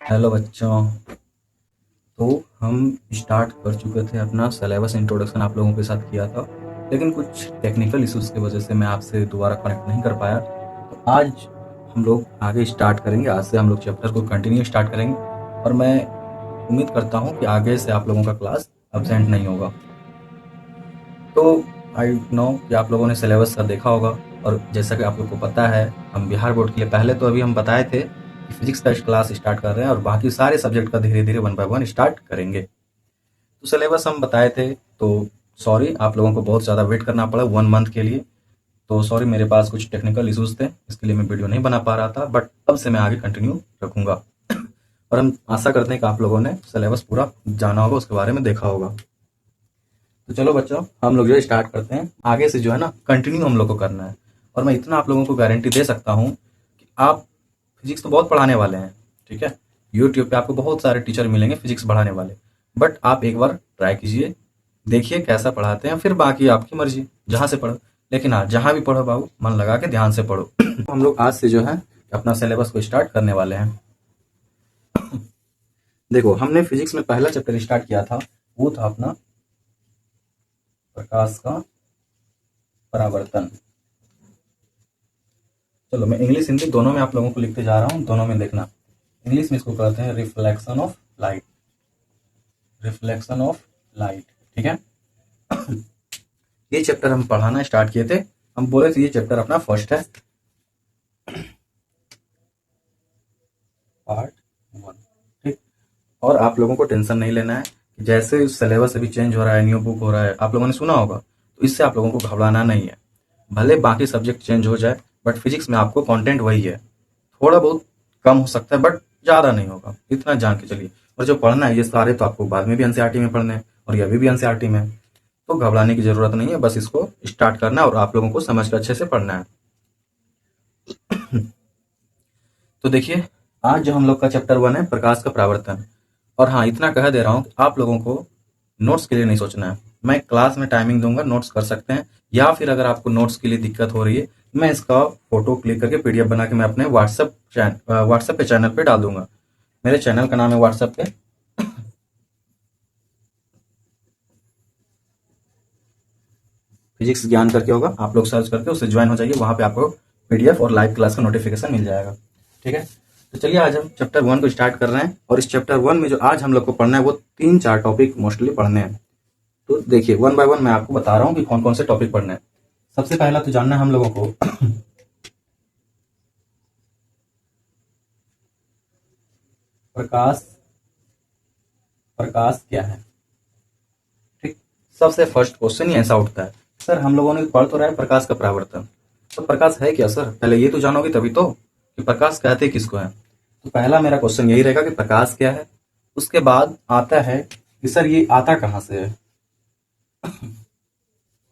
Hello बच्चों। तो हम स्टार्ट कर चुके थे अपना सिलेबस इंट्रोडक्शन आप लोगों के साथ किया था, लेकिन कुछ टेक्निकल इश्यूज की वजह से मैं आपसे दोबारा कनेक्ट नहीं कर पाया। तो आज हम लोग आगे स्टार्ट करेंगे। आज से हम लोग चैप्टर को कंटिन्यू स्टार्ट करेंगे और मैं उम्मीद करता हूँ कि आगे से आप लोगों का क्लास एब्सेंट नहीं होगा। तो आई नो कि आप लोगों ने सिलेबस का देखा होगा, और जैसा कि आप लोग को पता है, हम बिहार बोर्ड के लिए पहले तो अभी हम बताए थे कि फिजिक्स का क्लास स्टार्ट कर रहे हैं और बाकी सारे सब्जेक्ट का धीरे धीरे वन बाय वन स्टार्ट करेंगे। तो सिलेबस हम बताए थे, तो सॉरी आप लोगों को बहुत ज़्यादा वेट करना पड़ा 1 मंथ के लिए। तो सॉरी, मेरे पास कुछ टेक्निकल इश्यूज थे, इसके लिए मैं वीडियो नहीं बना पा रहा था, बट अब से मैं आगे कंटिन्यू रखूंगा। और हम आशा करते हैं कि आप लोगों ने सिलेबस पूरा जाना होगा, उसके बारे में देखा होगा। तो चलो बच्चों, हम लोग जो स्टार्ट करते हैं। आगे से जो है ना, कंटिन्यू हम लोग को करना है। और मैं इतना आप लोगों को गारंटी दे सकता हूँ कि आप फिजिक्स तो बहुत पढ़ाने वाले हैं, ठीक है। यूट्यूब पे आपको बहुत सारे टीचर मिलेंगे फिजिक्स पढ़ाने वाले, बट आप एक बार ट्राई कीजिए, देखिए कैसा पढ़ाते हैं, फिर बाकी आपकी मर्जी, जहाँ से पढ़ो। लेकिन हाँ, जहाँ भी पढ़ो बाबू, मन लगा के ध्यान से पढ़ो। तो हम लोग आज से जो है अपना सिलेबस को स्टार्ट करने वाले हैं। देखो, हमने फिजिक्स में पहला चैप्टर स्टार्ट किया था, वो था अपना प्रकाश का परावर्तन। चलो, मैं इंग्लिश हिंदी दोनों में आप लोगों को लिखते जा रहा हूँ, दोनों में देखना। इंग्लिश में इसको कहते हैं reflection of light. Reflection of light, ठीक है। ये चैप्टर हम पढ़ाना स्टार्ट किए थे, हम बोले थे ये चैप्टर अपना फर्स्ट है, पार्ट 1, ठीक। और आप लोगों को टेंशन नहीं लेना है कि जैसे सिलेबस अभी चेंज हो रहा है, न्यू बुक हो रहा है, आप लोगों ने सुना होगा, तो इससे आप लोगों को घबराना नहीं है। भले बाकी सब्जेक्ट चेंज हो जाए, बट फिजिक्स में आपको कंटेंट वही है। थोड़ा बहुत कम हो सकता है, बट ज़्यादा नहीं होगा, इतना जान के चलिए। और जो पढ़ना है, ये सारे तो आपको बाद में भी एनसीईआरटी में पढ़ने हैं, और ये अभी भी एनसीईआरटी में है। तो घबराने की जरूरत नहीं है, बस इसको स्टार्ट करना है और आप लोगों को समझ कर अच्छे से पढ़ना है। तो देखिए, आज जो हम लोग का चैप्टर 1 है प्रकाश का परावर्तन। और हाँ, इतना कह दे रहा हूँ कि आप लोगों को नोट्स के लिए नहीं सोचना है। मैं क्लास में टाइमिंग दूंगा, नोट्स कर सकते हैं, या फिर अगर आपको नोट्स के लिए दिक्कत हो रही है, मैं इसका फोटो क्लिक करके पीडीएफ बना के मैं अपने व्हाट्सएप पे चैनल पे डाल दूंगा। मेरे चैनल का नाम है व्हाट्सएप पे फिजिक्स ज्ञान करके होगा, आप लोग सर्च करके उससे ज्वाइन हो जाइए, वहां पे आपको पीडीएफ और लाइव क्लास का नोटिफिकेशन मिल जाएगा, ठीक है। तो चलिए, आज हम चैप्टर 1 को स्टार्ट कर रहे हैं, और इस चैप्टर 1 में जो आज हम लोग को पढ़ना है वो 3-4 टॉपिक मोस्टली पढ़ने हैं। तो देखिए, वन बाय वन मैं आपको बता रहा हूँ कि कौन कौन से टॉपिक पढ़ने हैं। सबसे पहला तो जानना है हम लोगों को प्रकाश, प्रकाश क्या है, ठीक। सबसे फर्स्ट क्वेश्चन ही ऐसा उठता है, सर हम लोगों ने पढ़ तो रहा है प्रकाश का परावर्तन, तो प्रकाश है क्या सर? पहले ये तो जानोगे तभी तो कि प्रकाश कहते किसको है। तो पहला मेरा क्वेश्चन यही रहेगा कि प्रकाश क्या है। उसके बाद आता है कि सर ये आता कहाँ से है,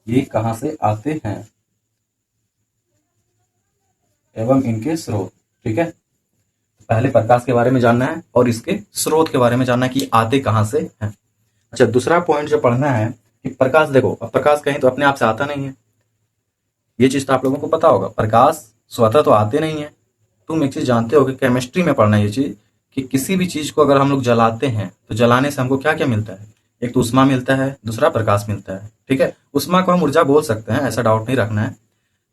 ये कहाँ से आते हैं एवं इनके स्रोत, ठीक है। पहले प्रकाश के बारे में जानना है और इसके स्रोत के बारे में जानना है कि आते कहाँ से हैं। अच्छा, दूसरा पॉइंट जो पढ़ना है कि प्रकाश, देखो अब प्रकाश कहीं तो अपने आप से आता नहीं है, ये चीज तो आप लोगों को पता होगा, प्रकाश स्वतः तो आते नहीं है। तुम एक चीज जानते हो कि केमिस्ट्री में पढ़ना है ये चीज, कि किसी भी चीज को अगर हम लोग जलाते हैं तो जलाने से हमको क्या क्या मिलता है। एक तो उष्मा मिलता है, दूसरा प्रकाश मिलता है, ठीक है। उष्मा को हम ऊर्जा बोल सकते हैं, ऐसा डाउट नहीं रखना है।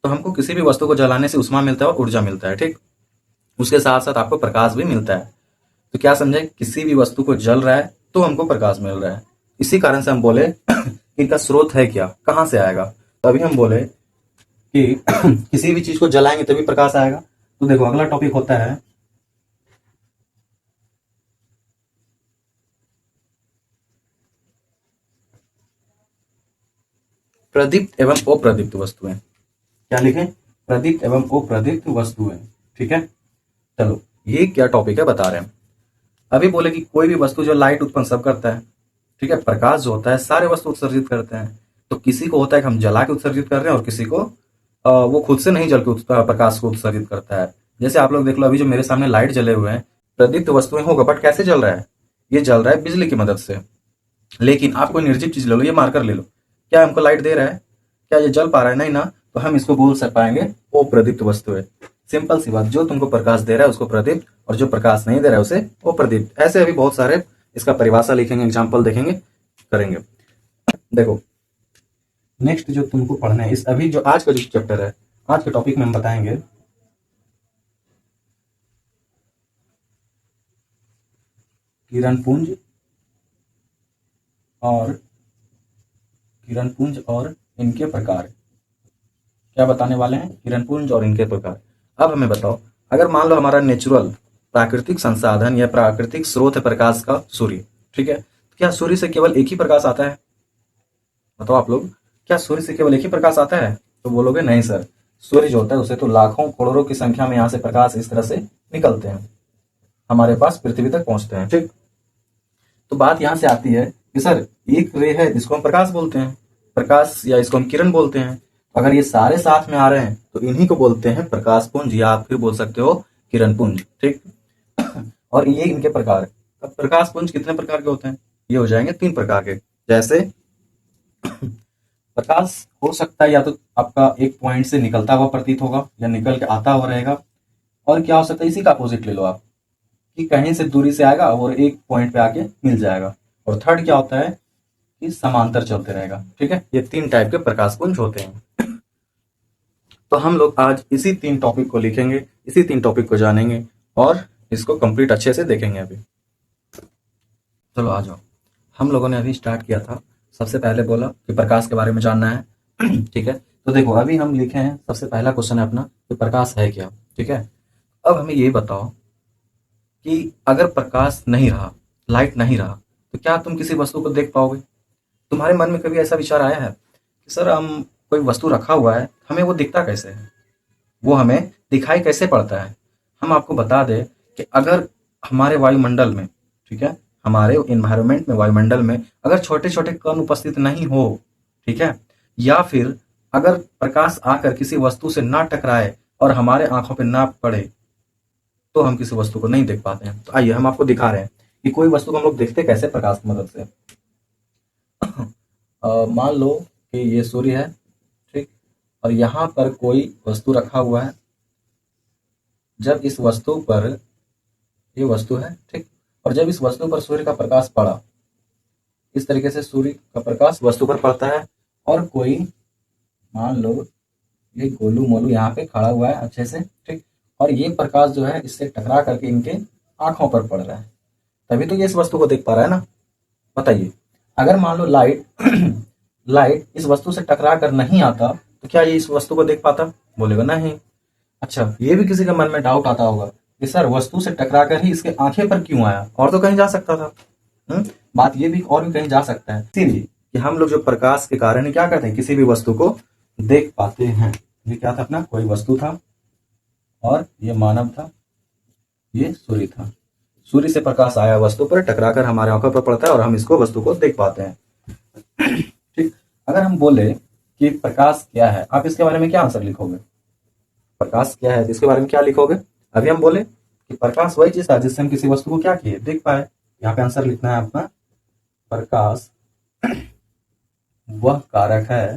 तो हमको किसी भी वस्तु को जलाने से उष्मा मिलता है और ऊर्जा मिलता है, ठीक। उसके साथ साथ आपको प्रकाश भी मिलता है। तो क्या समझे, किसी भी वस्तु को जल रहा है तो हमको प्रकाश मिल रहा है। इसी कारण से हम बोले कि इनका स्रोत है क्या, कहाँ से आएगा। तो अभी हम बोले कि किसी भी चीज को जलाएंगे तभी प्रकाश आएगा। तो देखो, अगला टॉपिक होता है प्रदीप्त एवं अप्रदीप्त वस्तुएं। क्या लिखें? प्रदीप्त एवं अप्रदीप्त वस्तुएं, ठीक है। चलो, ये क्या टॉपिक है बता रहे हैं। अभी बोले कि कोई भी वस्तु जो लाइट उत्पन्न सब करता है, ठीक है। प्रकाश जो होता है सारे वस्तु उत्सर्जित करते हैं। तो किसी को होता है कि हम जला के उत्सर्जित कर रहे हैं, और किसी को वो खुद से नहीं जल के प्रकाश को उत्सर्जित करता है। जैसे आप लोग देख लो, अभी जो मेरे सामने लाइट जले हुए हैं, प्रदीप्त वस्तुएं होगा, बट कैसे जल रहा है? ये जल रहा है बिजली की मदद से। लेकिन आप कोई निर्जीव चीज ले लो, ये मार्कर ले लो, क्या हमको लाइट दे रहा है? क्या ये जल पा रहा है? नहीं ना। तो हम इसको बोल सक पाएंगे वो प्रदीप्त वस्तु है। सिंपल सी बात, जो तुमको प्रकाश दे रहा है उसको प्रदीप्त, और और जो प्रकाश नहीं दे रहा है उसे वो प्रदीप। ऐसे अभी बहुत सारे इसका परिभाषा लिखेंगे, एग्जाम्पल देखेंगे, करेंगे। देखो नेक्स्ट जो तुमको पढ़ना है, इस अभी जो आज का जो चैप्टर है, आज के टॉपिक में हम बताएंगे किरणपुंज और इनके प्रकार। क्या बताने वाले हैं? किरणपुंज और इनके प्रकार। अब हमें बताओ, अगर मान लो हमारा नेचुरल प्राकृतिक संसाधन या प्राकृतिक स्रोत है प्रकाश का सूर्य, ठीक है, तो क्या सूर्य से केवल एक ही प्रकाश आता है? बताओ आप लोग, क्या सूर्य से केवल एक ही प्रकाश आता है? तो बोलोगे नहीं सर, सूर्य जो होता है उसे तो लाखों करोड़ों की संख्या में यहाँ से प्रकाश इस तरह से निकलते हैं, हमारे पास पृथ्वी तक पहुंचते हैं। ठीक, तो बात यहां से आती है कि सर एक रे है जिसको हम प्रकाश बोलते हैं, प्रकाश या इसको हम किरण बोलते हैं। अगर ये सारे साथ में आ रहे हैं तो इन्हीं को बोलते हैं प्रकाश पुंज, या आप फिर बोल सकते हो किरण पुंज। ठीक, और ये इनके प्रकार है। अब प्रकाश पुंज कितने प्रकार के होते हैं? ये हो जाएंगे 3 प्रकार के। जैसे प्रकाश हो सकता है या तो आपका एक पॉइंट से निकलता हुआ प्रतीत होगा या निकल के आता हुआ रहेगा, और क्या हो सकता है, इसी का अपोजिट ले लो आप, कि कहीं से दूरी से आएगा और एक पॉइंट पे आके मिल जाएगा। और थर्ड क्या होता है कि समांतर चलते रहेगा। ठीक है, ये 3 टाइप के प्रकाश पुंज होते हैं। तो हम लोग आज इसी 3 टॉपिक को लिखेंगे, इसी 3 टॉपिक को जानेंगे और इसको कंप्लीट अच्छे से देखेंगे। अभी चलो आ जाओ, हम लोगों ने अभी स्टार्ट किया था, सबसे पहले बोला कि प्रकाश के बारे में जानना है। ठीक है, तो देखो अभी हम लिखे हैं, सबसे पहला क्वेश्चन है अपना कि प्रकाश है क्या। ठीक है, अब हमें ये बताओ कि अगर प्रकाश नहीं रहा, लाइट नहीं रहा, तो क्या तुम किसी वस्तु को देख पाओगे? तुम्हारे मन में कभी ऐसा विचार आया है कि सर हम कोई वस्तु रखा हुआ है, हमें वो दिखता कैसे है, वो हमें दिखाई कैसे पड़ता है? हम आपको बता दें कि अगर हमारे वायुमंडल में, ठीक है, हमारे इन्वायरमेंट में, वायुमंडल में अगर छोटे छोटे कण उपस्थित नहीं हो, ठीक है, या फिर अगर प्रकाश आकर किसी वस्तु से ना टकराए और हमारे आंखों पर ना पड़े, तो हम किसी वस्तु को नहीं देख पाते हैं। तो आइए हम आपको दिखा रहे हैं कि कोई वस्तु को हम लोग देखते कैसे, प्रकाश की मदद से। मान लो कि ये सूर्य है, ठीक, और यहाँ पर कोई वस्तु रखा हुआ है। जब इस वस्तु पर, ये वस्तु है, ठीक, और जब इस वस्तु पर सूर्य का प्रकाश पड़ा, इस तरीके से सूर्य का प्रकाश वस्तु पर पड़ता है, और कोई मान लो ये गोलू मोलू यहाँ पे खड़ा हुआ है अच्छे से, ठीक, और ये प्रकाश जो है इससे टकरा करके इनके आंखों पर पड़ रहा है, तभी तो ये इस वस्तु को देख पा रहा है ना। बताइए, अगर मान लो लाइट लाइट इस वस्तु से टकरा कर नहीं आता, तो क्या ये इस वस्तु को देख पाता? बोलेगा नहीं। अच्छा, ये भी किसी के मन में डाउट आता होगा कि सर वस्तु से टकरा कर ही इसके आंखें पर क्यों आया, और तो कहीं जा सकता था। बात ये भी, और भी कहीं जा सकता है, इसीलिए कि हम लोग जो प्रकाश के कारण क्या करते हैं, किसी भी वस्तु को देख पाते हैं। ये क्या था अपना, कोई वस्तु था और ये मानव था, ये सूर्य था। सूर्य से प्रकाश आया वस्तु पर, टकराकर हमारे आंखों पर पड़ता है और हम इसको वस्तु को देख पाते हैं। ठीक, अगर हम बोले कि प्रकाश क्या है, आप इसके बारे में क्या आंसर लिखोगे? प्रकाश क्या है, इसके बारे में क्या लिखोगे? अभी हम बोले कि प्रकाश वही चीज है जिससे हम किसी वस्तु को क्या किए, देख पाए। यहाँ पे आंसर लिखना है अपना, प्रकाश वह कारक है,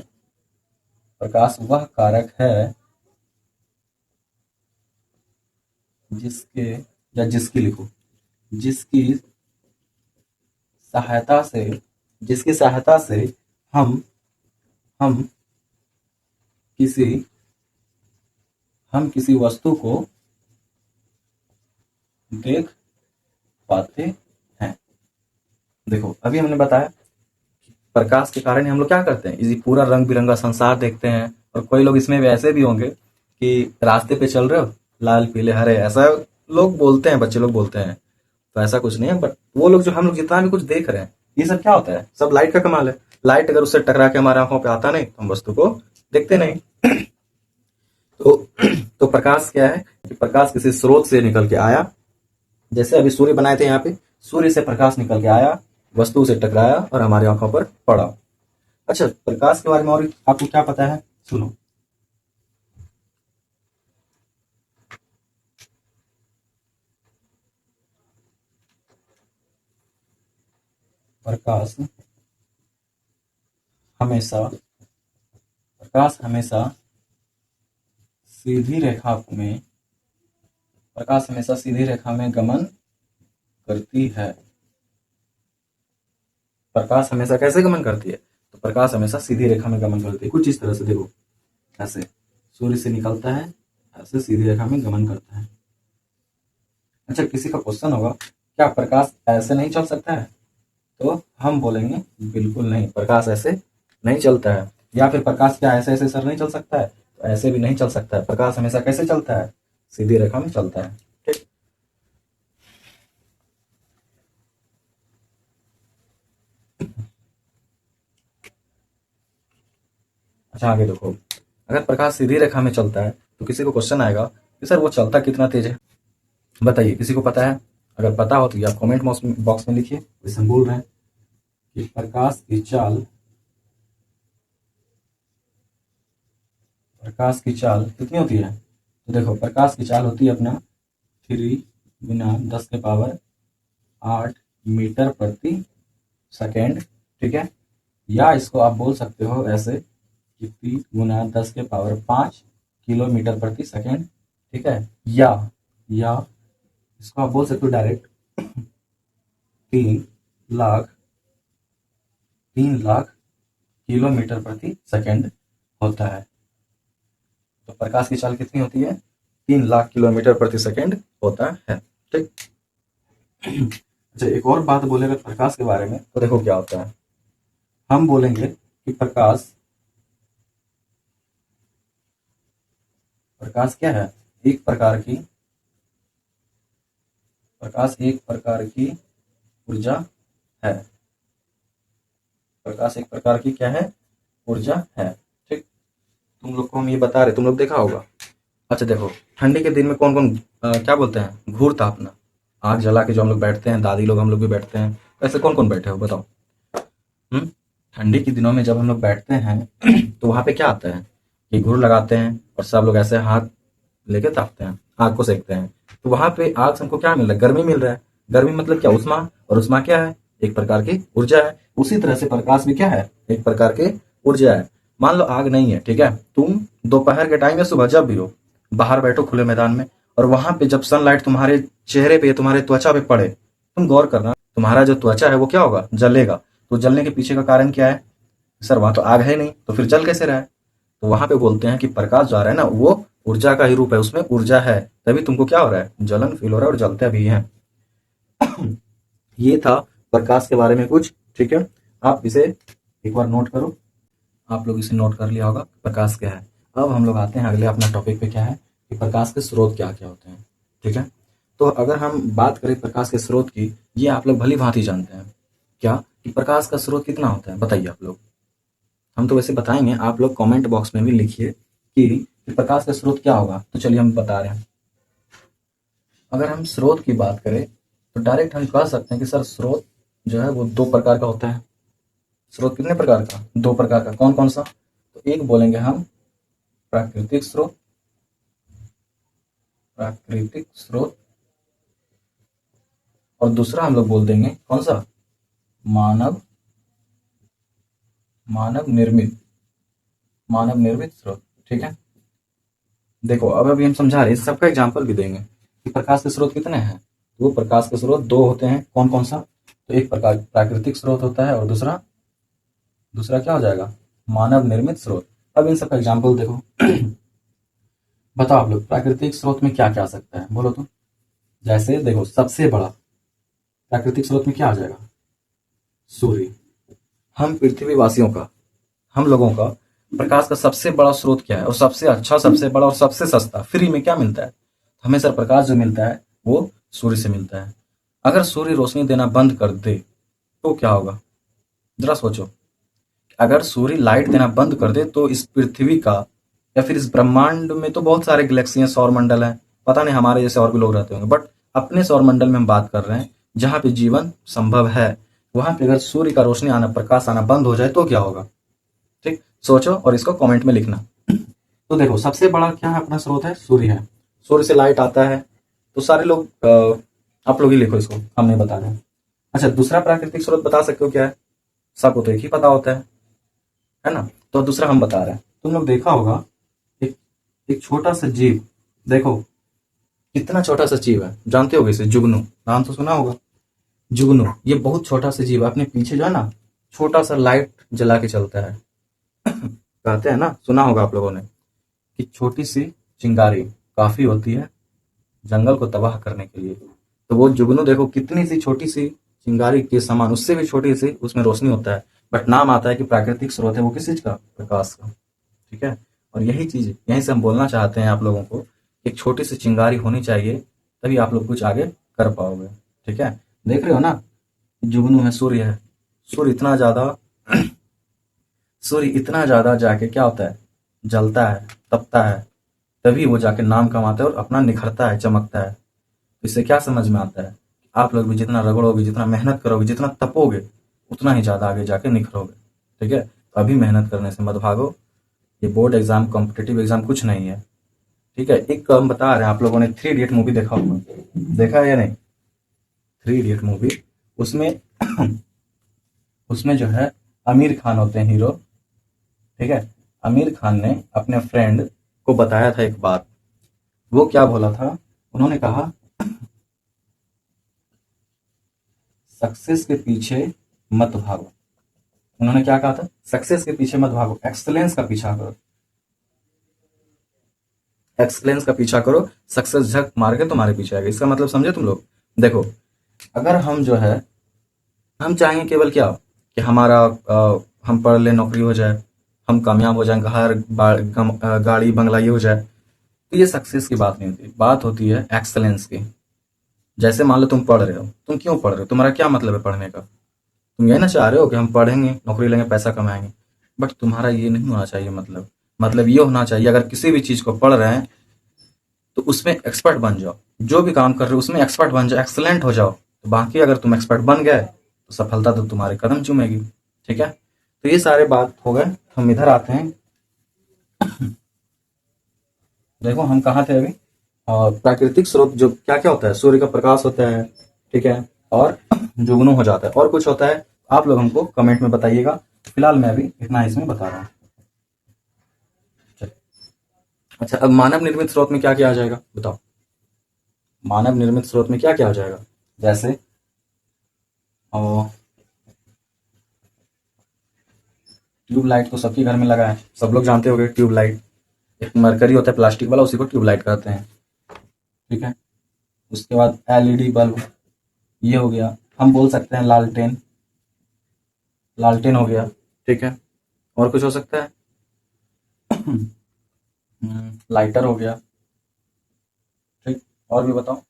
प्रकाश वह कारक है जिसके, या जिसकी लिखो, जिसकी सहायता से, जिसकी सहायता से हम हम किसी हम किसी वस्तु को देख पाते हैं। देखो अभी हमने बताया प्रकाश के कारण ही हम लोग क्या करते हैं, इसी पूरा रंग बिरंगा संसार देखते हैं। और कोई लोग इसमें भी ऐसे भी होंगे कि रास्ते पे चल रहे हो, लाल पीले हरे, ऐसा लोग बोलते हैं, बच्चे लोग बोलते हैं, तो ऐसा कुछ नहीं है। बट वो लोग जो हम लोग जितना भी कुछ देख रहे हैं, ये सब क्या होता है, सब लाइट का कमाल है। लाइट अगर उससे टकरा के हमारे आंखों पे आता नहीं, तो हम वस्तु को देखते नहीं। तो तो प्रकाश क्या है कि प्रकाश किसी स्रोत से निकल के आया, जैसे अभी सूर्य बनाए थे यहाँ पे, सूर्य से प्रकाश निकल के आया, वस्तु से टकराया और हमारी आंखों पर पड़ा। अच्छा, प्रकाश के बारे में और आपको क्या पता है, सुनो। प्रकाश हमेशा प्रकाश हमेशा सीधी रेखा में प्रकाश हमेशा सीधी रेखा में गमन करती है। प्रकाश हमेशा कैसे गमन करती है? तो प्रकाश हमेशा सीधी रेखा में गमन करती है। कुछ इस तरह से देखो, ऐसे सूर्य से निकलता है, ऐसे सीधी रेखा में गमन करता है। अच्छा, किसी का क्वेश्चन होगा, क्या प्रकाश ऐसे नहीं चल सकता है? तो हम बोलेंगे बिल्कुल नहीं, प्रकाश ऐसे नहीं चलता है। या फिर प्रकाश क्या ऐसे ऐसे सर नहीं चल सकता है? तो ऐसे भी नहीं चल सकता है। प्रकाश हमेशा कैसे चलता है? सीधी रेखा में चलता है। ठीक। अच्छा, आगे देखो, अगर प्रकाश सीधी रेखा में चलता है तो किसी को क्वेश्चन आएगा कि सर वो चलता कितना तेज है? बताइए, किसी को पता है? अगर पता हो तो ये आप कमेंट बॉक्स में लिखिए। जैसे हम बोल रहे हैं कि प्रकाश की चाल कितनी होती है? तो देखो, प्रकाश की चाल होती है अपना 3 × 10⁸ मीटर प्रति सेकेंड। ठीक है, या इसको आप बोल सकते हो ऐसे कि 3 × 10⁵ किलोमीटर प्रति सेकेंड। ठीक है, या इसको आप बोल सकते हो डायरेक्ट 3 लाख 3 लाख किलोमीटर प्रति सेकेंड होता है। तो प्रकाश की चाल कितनी होती है? 3 लाख किलोमीटर प्रति सेकेंड होता है। ठीक। अच्छा, एक और बात बोले अगर प्रकाश के बारे में, तो देखो क्या होता है। हम बोलेंगे कि प्रकाश क्या है? प्रकाश एक प्रकार की ऊर्जा है। प्रकाश एक प्रकार की क्या है? ऊर्जा है। ठीक। तुम लोग को हम ये बता रहे, तुम लोग देखा होगा। अच्छा देखो, ठंडी के दिन में कौन कौन क्या बोलते हैं, घूर तापना, आग जला के जो हम लोग बैठते हैं, दादी लोग हम लोग भी बैठते हैं, ऐसे कौन कौन बैठे हो बताओ। ठंडी के दिनों में जब हम लोग बैठते हैं तो वहां पे क्या आता है कि घूर लगाते हैं और सब लोग ऐसे हाथ लेके तापते हैं, आग को सेकते हैं। तो वहां पे आग से हमको क्या मिल रहा है? गर्मी मिल रहा है। गर्मी मतलब क्या? उष्मा। और उष्मा क्या है? एक प्रकार की ऊर्जा है। उसी तरह से प्रकाश भी क्या है? एक प्रकार की ऊर्जा है। मान लो आग नहीं है, ठीक है, तुम दोपहर के टाइम या सुबह जब भी हो, बाहर बैठो खुले मैदान में, और वहां पे जब सनलाइट तुम्हारे चेहरे पे, तुम्हारे त्वचा पे पड़े, तुम गौर करना, तुम्हारा जो त्वचा है वो क्या होगा? जलेगा। तो जलने के पीछे का कारण क्या है? सर वहां तो आग है नहीं, तो फिर जल कैसे रहा है? तो वहां पे बोलते हैं कि प्रकाश जो आ रहा है ना, वो ऊर्जा का ही रूप है, उसमें ऊर्जा है, तभी तुमको क्या हो रहा है? जलन फील हो रहा है और जलते भी हैं। ये था प्रकाश के बारे में कुछ। ठीक है, आप इसे एक बार नोट करो। आप लोग इसे नोट कर लिया होगा, प्रकाश क्या है। अब हम लोग आते हैं अगले अपना टॉपिक पे, क्या है कि प्रकाश के स्रोत क्या क्या होते हैं। ठीक है, तो अगर हम बात करें प्रकाश के स्रोत की, ये आप लोग भली भांति जानते हैं क्या कि प्रकाश का स्रोत कितना होता है? बताइए आप लोग। हम तो वैसे बताएंगे, आप लोग कमेंट बॉक्स में भी लिखिए कि प्रकाश का स्रोत क्या होगा। तो चलिए हम बता रहे हैं। अगर हम स्रोत की बात करें तो डायरेक्ट हम कह सकते हैं कि सर स्रोत जो है वो 2 प्रकार का होता है। स्रोत कितने प्रकार का? 2 प्रकार का। कौन कौन सा? तो एक बोलेंगे हम प्राकृतिक स्रोत, और दूसरा हम लोग बोल देंगे कौन सा? मानव निर्मित स्रोत। ठीक है, देखो अब अभी हम समझा रहे हैं, सबका एग्जाम्पल भी देंगे कि प्रकाश के स्रोत कितने हैं। वो प्रकाश के स्रोत 2 होते हैं। कौन कौन सा? तो एक प्रकार प्राकृतिक स्रोत होता है और दूसरा क्या हो जाएगा? मानव निर्मित स्रोत। अब इन सबका एग्जाम्पल देखो। बताओ आप लोग, प्राकृतिक स्रोत में क्या क्या आ सकता है? बोलो तो। जैसे देखो, सबसे बड़ा प्राकृतिक स्रोत में क्या आ जाएगा? सूर्य। हम पृथ्वीवासियों का, हम लोगों का प्रकाश का सबसे बड़ा स्रोत क्या है? और सबसे अच्छा, सबसे बड़ा और सबसे सस्ता, फ्री में क्या मिलता है? हमें सर प्रकाश जो मिलता है वो सूर्य से मिलता है। अगर सूर्य रोशनी देना बंद कर दे तो क्या होगा? जरा सोचो। अगर सूर्य लाइट देना बंद कर दे तो इस पृथ्वी का या फिर इस ब्रह्मांड में तो बहुत सारे गैलेक्सी हैं, सौर मंडल है, पता नहीं हमारे जैसे और भी लोग रहते होंगे, बट अपने सौर मंडल में हम बात कर रहे हैं जहां पे जीवन संभव है। वहां पे अगर सूर्य का रोशनी आना, प्रकाश आना बंद हो जाए तो क्या होगा? ठीक, सोचो और इसको कमेंट में लिखना। तो देखो, सबसे बड़ा क्या है? अपना स्रोत है, सूर्य है। सूर्य से लाइट आता है। तो सारे लोग आप लोग ही लिखो इसको, हम नहीं बता रहे हैं। अच्छा, दूसरा प्राकृतिक स्रोत बता सकते हो क्या है? सबको तो एक ही पता होता है ना? तो दूसरा हम बता रहे हैं। तुम लोग देखा होगा एक छोटा सा जीव, देखो कितना छोटा सा जीव है, जानते होगे इसे, जुगनू, नाम तो सुना होगा। जुगनू ये बहुत छोटा सा जीव है, अपने पीछे जो है ना छोटा सा लाइट जला के चलता है। कहते हैं ना, सुना होगा आप लोगों ने, कि छोटी सी चिंगारी काफी होती है जंगल को तबाह करने के लिए। तो वो जुगनू देखो, कितनी सी छोटी सी चिंगारी के समान, उससे भी छोटी सी उसमें रोशनी होता है, बट नाम आता है कि प्राकृतिक स्रोत है वो किस चीज का, प्रकाश का। ठीक है। और यही चीज यहीं से हम बोलना चाहते हैं आप लोगों को, एक छोटी सी चिंगारी होनी चाहिए, तभी आप लोग कुछ आगे कर पाओगे। ठीक है। देख रहे हो ना, जुगनू है, सूर्य है, सूर्य इतना ज्यादा सूर्य इतना ज्यादा जाके क्या होता है, जलता है, तपता है, तभी वो जाके नाम कमाता है और अपना निखरता है, चमकता है। तो इससे क्या समझ में आता है, आप लोग भी जितना रगड़ोगे, जितना मेहनत करोगे, जितना तपोगे, उतना ही ज्यादा आगे जाके निखरोगे। ठीक है। तो अभी मेहनत करने से मत भागो, ये बोर्ड एग्जाम, कॉम्पिटेटिव एग्जाम कुछ नहीं है। ठीक है। एक हम बता रहे हैं, आप लोगों ने थ्री इडियट मूवी देखा होगा, देखा है या नहीं, थ्री इडियट मूवी, उसमें उसमें जो है आमिर खान होते हैं हीरो। ठीक है। आमिर खान ने अपने फ्रेंड को बताया था एक बात, वो क्या बोला था, उन्होंने कहा सक्सेस के पीछे मत भागो। उन्होंने क्या कहा था, सक्सेस के पीछे मत भागो, एक्सलेंस का पीछा करो, एक्सलेंस का पीछा करो, सक्सेस झक मार के तुम्हारे पीछे आएगा। इसका मतलब समझे तुम लोग। देखो, अगर हम जो है, हम चाहेंगे केवल क्या, कि हमारा हम पढ़ ले, नौकरी हो जाए, हम कामयाब हो जाए, घर गाड़ी बंगला ये हो जाए, तो ये सक्सेस की बात नहीं होती, बात होती है एक्सलेंस की। जैसे मान लो तुम पढ़ रहे हो, तुम क्यों पढ़ रहे हो, तुम्हारा क्या मतलब है पढ़ने का, तुम ये ना चाह रहे हो कि हम पढ़ेंगे, नौकरी लेंगे, पैसा कमाएंगे, बट तुम्हारा ये नहीं होना चाहिए, मतलब ये होना चाहिए, अगर किसी भी चीज को पढ़ रहे हैं तो उसमें एक्सपर्ट बन जाओ, जो भी काम कर रहे हो उसमें एक्सपर्ट बन जाओ, एक्सलेंट हो जाओ। तो बाकी अगर तुम एक्सपर्ट बन गए तो सफलता तो तुम्हारे कदम चूमेगी। ठीक है। तो ये सारे बात हो गए, हम इधर आते हैं। देखो हम कहाँ थे अभी, और प्राकृतिक स्रोत जो क्या क्या होता है, सूर्य का प्रकाश होता है। ठीक है। और जुगनू हो जाता है, और कुछ होता है आप लोग हमको कमेंट में बताइएगा। फिलहाल मैं अभी इतना इसमें बता रहा हूँ। अच्छा, अब मानव निर्मित स्रोत में क्या क्या आ जाएगा बताओ, मानव निर्मित स्रोत में क्या क्या आ जाएगा, जैसे ट्यूबलाइट तो सबके घर में लगा है, सब लोग जानते होंगे ट्यूबलाइट, एक मरकरी होता है प्लास्टिक वाला, उसी को ट्यूबलाइट कहते हैं। ठीक है। उसके बाद एलईडी बल्ब, ये हो गया, हम बोल सकते हैं लालटेन, लालटेन हो गया। ठीक है। और कुछ हो सकता है, लाइटर हो गया। ठीक। और भी बताओ,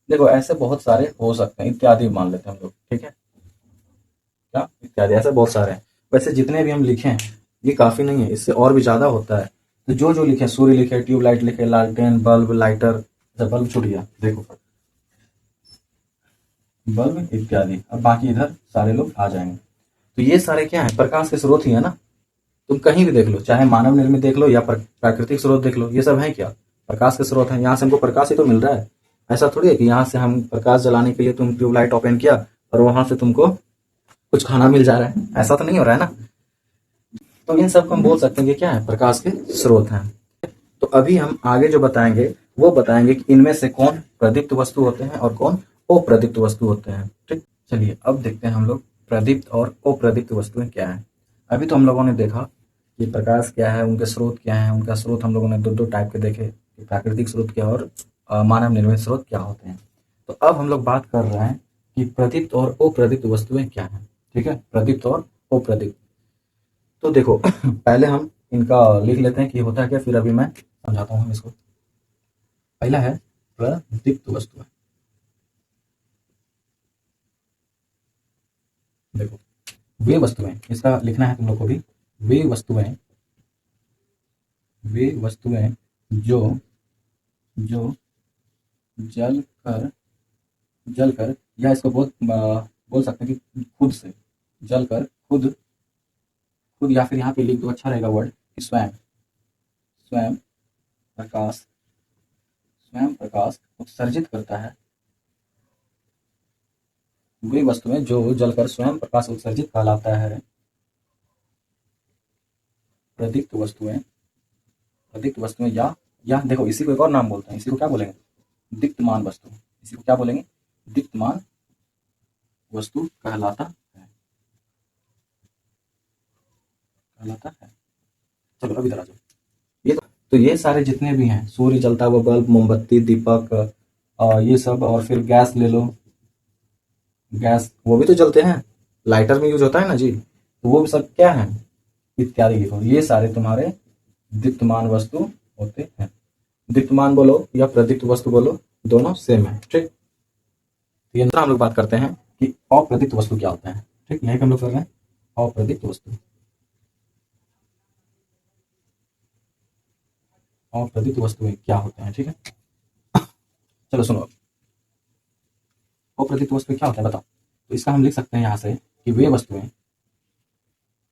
देखो ऐसे बहुत सारे हो सकते हैं, इत्यादि मान लेते हैं हम लोग। ठीक है। क्या इत्यादि, ऐसे बहुत सारे हैं। वैसे जितने भी हम लिखे हैं ये काफी नहीं है, इससे और भी ज्यादा होता है। तो जो जो लिखे, सूर्य लिखे, ट्यूबलाइट लिखे, लालटेन, बल्ब, लाइटर, अच्छा बल्ब छूट गया देखो, बल्ब इत्यादि, अब बाकी इधर सारे लोग आ जाएंगे। तो ये सारे क्या है, प्रकाश के स्रोत ही है ना। तुम कहीं भी देख लो, चाहे मानव निर्मित देख लो या प्राकृतिक स्रोत देख लो, ये सब है क्या, प्रकाश के स्रोत है। यहाँ से हमको प्रकाश ही तो मिल रहा है। ऐसा थोड़ी है कि यहाँ से हम प्रकाश जलाने के लिए तुम ट्यूबलाइट ओपन किया और वहां से तुमको कुछ खाना मिल जा रहा है, ऐसा तो नहीं हो रहा है ना। तो इन सब को हम बोल सकते हैं कि क्या है, प्रकाश के स्रोत हैं। तो अभी हम आगे जो बताएंगे वो बताएंगे कि इनमें से कौन प्रदीप्त वस्तु होते हैं और कौन अप्रदीप्त वस्तु होते हैं। ठीक। चलिए अब देखते हैं हम लोग प्रदीप्त और अप्रदीप्त वस्तुएं क्या है। अभी तो हम लोगों ने देखा कि प्रकाश क्या है, उनके स्रोत क्या है, उनका स्रोत हम लोगों ने दो दो टाइप के देखे, कि प्राकृतिक स्रोत क्या और मानव निर्मित स्रोत क्या होते हैं। तो अब हम लोग बात कर रहे हैं कि प्रदीप्त और अप्रदीप्त वस्तुएं क्या हैं। ठीक है। प्रदीप्त और अप्रदीप्त, तो देखो पहले हम इनका लिख लेते हैं कि होता है क्या, फिर अभी मैं समझाता हूँ इसको। पहला है प्रदीप्त वस्तु। देखो, वे वस्तुएं, इसका लिखना है तुम लोग को भी, वे वस्तुएं, वे वस्तुएं जो जो जल कर, जल कर, या इसको बोल सकते हैं कि खुद से, जल कर खुद, खुद, या फिर यहाँ पे लिख दो, अच्छा रहेगा वर्ड, स्वयं, स्वयं प्रकाश, स्वयं प्रकाश उत्सर्जित करता है। वे वस्तुएं जो जलकर स्वयं प्रकाश उत्सर्जित कहलाता है प्रदीप्त वस्तुएं, प्रदीप्त वस्तुएं, या देखो इसी को एक और नाम बोलते हैं, इसी को क्या बोलेंगे, दीप्तमान वस्तु, इसी को क्या बोलेंगे, दीप्तमान वस्तु कहलाता है, कहलाता है। चलो अब इधर आ जाओ। ये तो ये सारे जितने भी हैं, सूर्य, जलता हुआ बल्ब, मोमबत्ती, दीपक, ये सब, और फिर गैस ले लो, गैस वो भी तो जलते हैं, लाइटर में यूज होता है ना जी, तो वो सब क्या है, इत्यादि लिखो। ये सारे तुम्हारे दीप्तमान वस्तु होते हैं। दीप्तमान बोलो या प्रदीप्त वस्तु बोलो, दोनों सेम है। ठीक, तो ये हम लोग बात करते हैं कि अप्रदीप्त वस्तु क्या होता है। ठीक, यही हम लोग कर रहे हैं, अप्रदीप्त वस्तु। अप्रदीप्त वस्तुएं क्या होते हैं, ठीक है। चलो सुनो, अप्रदीप्त वस्तु क्या होता है बताओ। तो इसका हम लिख सकते हैं यहाँ से कि वे वस्तुएं,